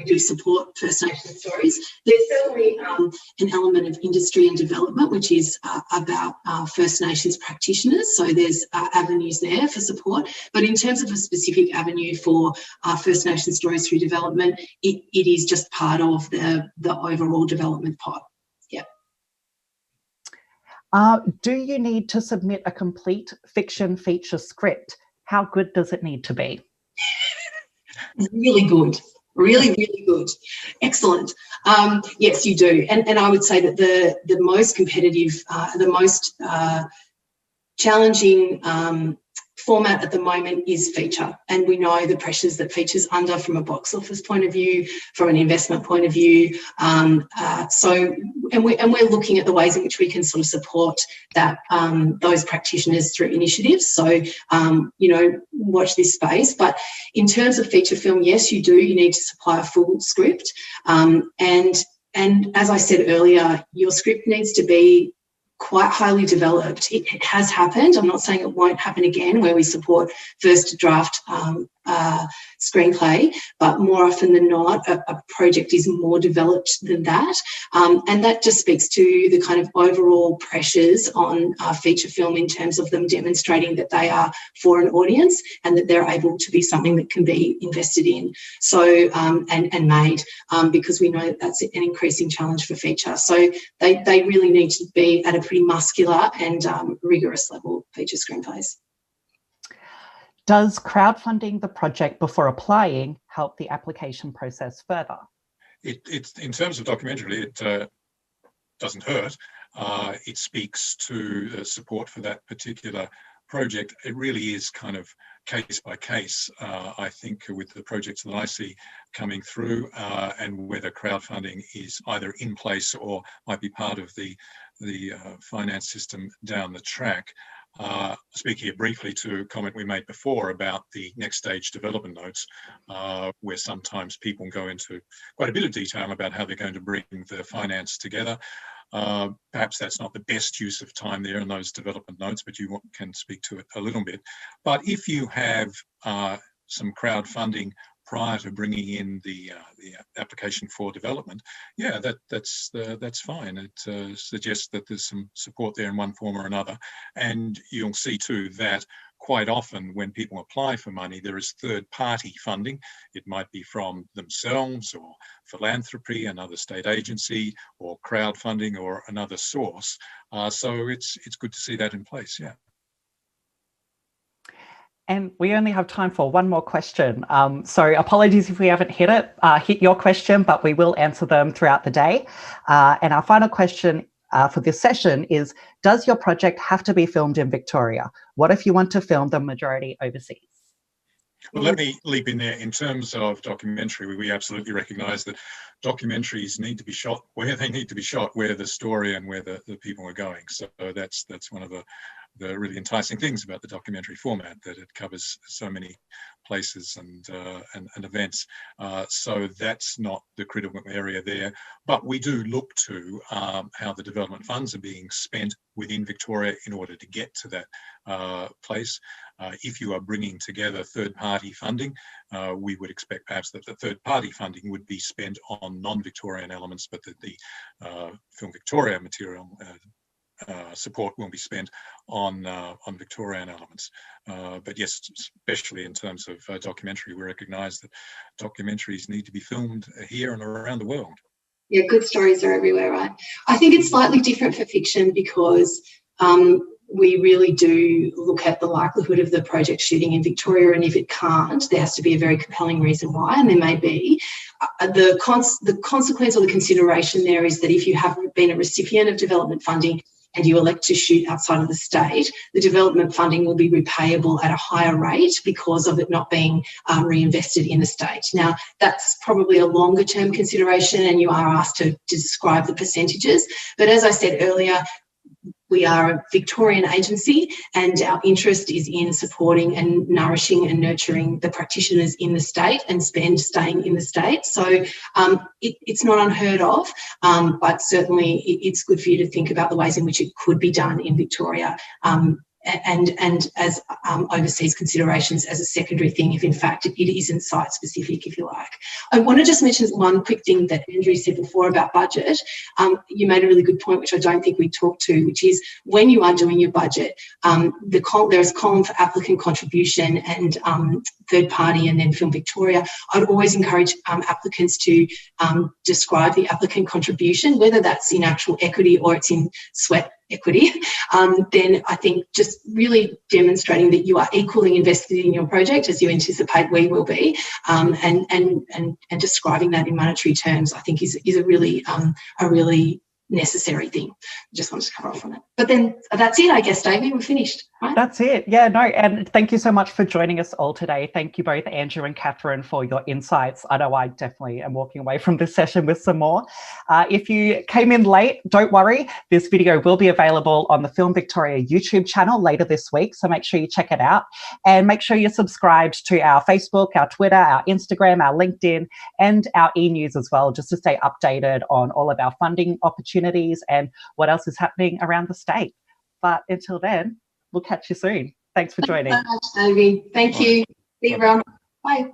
do support First Nations stories. There's certainly an element of industry and development, which is about First Nations practitioners. So there's avenues there for support. But in terms of a specific avenue for First Nations stories through development, it is just part of the overall development pot. Do you need to submit a complete fiction feature script? How good does it need to be? Really good. Really, really good. Excellent. Yes, you do. And I would say that the most competitive, the most challenging format at the moment is feature, and we know the pressures that feature's under from a box office point of view, from an investment point of view. We're looking at the ways in which we can sort of support that those practitioners through initiatives. So you know, watch this space. But in terms of feature film, yes, you do. You need to supply a full script, and as I said earlier, your script needs to be quite highly developed. It has happened. I'm not saying it won't happen again, where we support first draft screenplay, but more often than not, a project is more developed than that. And that just speaks to the kind of overall pressures on feature film in terms of them demonstrating that they are for an audience and that they're able to be something that can be invested in. So, and made, because we know that that's an increasing challenge for feature. So they really need to be at a pretty muscular and rigorous level, feature screenplays. Does crowdfunding the project before applying help the application process further? It's in terms of documentary, it doesn't hurt. It speaks to support for that particular project. It really is kind of case by case, I think, with the projects that I see coming through, and whether crowdfunding is either in place or might be part of the finance system down the track. I'll speak here briefly to a comment we made before about the next stage development notes, where sometimes people go into quite a bit of detail about how they're going to bring the finance together. Perhaps that's not the best use of time there in those development notes, but you can speak to it a little bit. But if you have some crowdfunding prior to bringing in the application for development, yeah, that's fine. It suggests that there's some support there in one form or another, and you'll see too that quite often when people apply for money, there is third-party funding. It might be from themselves or philanthropy, another state agency, or crowdfunding or another source. So it's good to see that in place, yeah. And we only have time for one more question. So apologies if we haven't hit your question, but we will answer them throughout the day. And our final question for this session is, does your project have to be filmed in Victoria? What if you want to film the majority overseas? Well, let me leap in there. In terms of documentary, we absolutely recognise that documentaries need to be shot where they need to be shot, where the story and where the people are going. So that's one of the really enticing things about the documentary format, that it covers so many places and events. So that's not the critical area there. But we do look to how the development funds are being spent within Victoria in order to get to that place. If you are bringing together third-party funding, we would expect perhaps that the third-party funding would be spent on non-Victorian elements, but that the Film Victoria material support will be spent on Victorian elements. But yes, especially in terms of documentary, we recognise that documentaries need to be filmed here and around the world. Yeah, good stories are everywhere, right? I think it's slightly different for fiction because we really do look at the likelihood of the project shooting in Victoria, and if it can't, there has to be a very compelling reason why, and there may be. The consequence or the consideration there is that if you have been a recipient of development funding and you elect to shoot outside of the state, the development funding will be repayable at a higher rate because of it not being reinvested in the state. Now, that's probably a longer term consideration, and you are asked to describe the percentages. But as I said earlier, we are a Victorian agency, and our interest is in supporting and nourishing and nurturing the practitioners in the state and staying in the state. So it's not unheard of, but certainly it's good for you to think about the ways in which it could be done in Victoria. And as overseas considerations as a secondary thing, if in fact it isn't site specific, if you like. I want to just mention one quick thing that Andrew said before about budget. You made a really good point, which I don't think we talked to, which is when you are doing your budget, there's a column for applicant contribution and third party and then Film Victoria. I'd always encourage applicants to describe the applicant contribution, whether that's in actual equity or it's in sweat equity, then I think just really demonstrating that you are equally invested in your project as you anticipate we will be, and describing that in monetary terms, I think is a really necessary thing. I just wanted to cover off on that. But then that's it, I guess, Davey, we're finished, right? That's it. Yeah, no, and thank you so much for joining us all today. Thank you both, Andrew and Katherine, for your insights. I know I definitely am walking away from this session with some more. If you came in late, don't worry. This video will be available on the Film Victoria YouTube channel later this week, so make sure you check it out. And make sure you're subscribed to our Facebook, our Twitter, our Instagram, our LinkedIn, and our e-news as well, just to stay updated on all of our funding opportunities and what else is happening around the state. But until then, we'll catch you soon. Thanks for joining. Thanks so much, Davey. Thank you. See you around. Bye.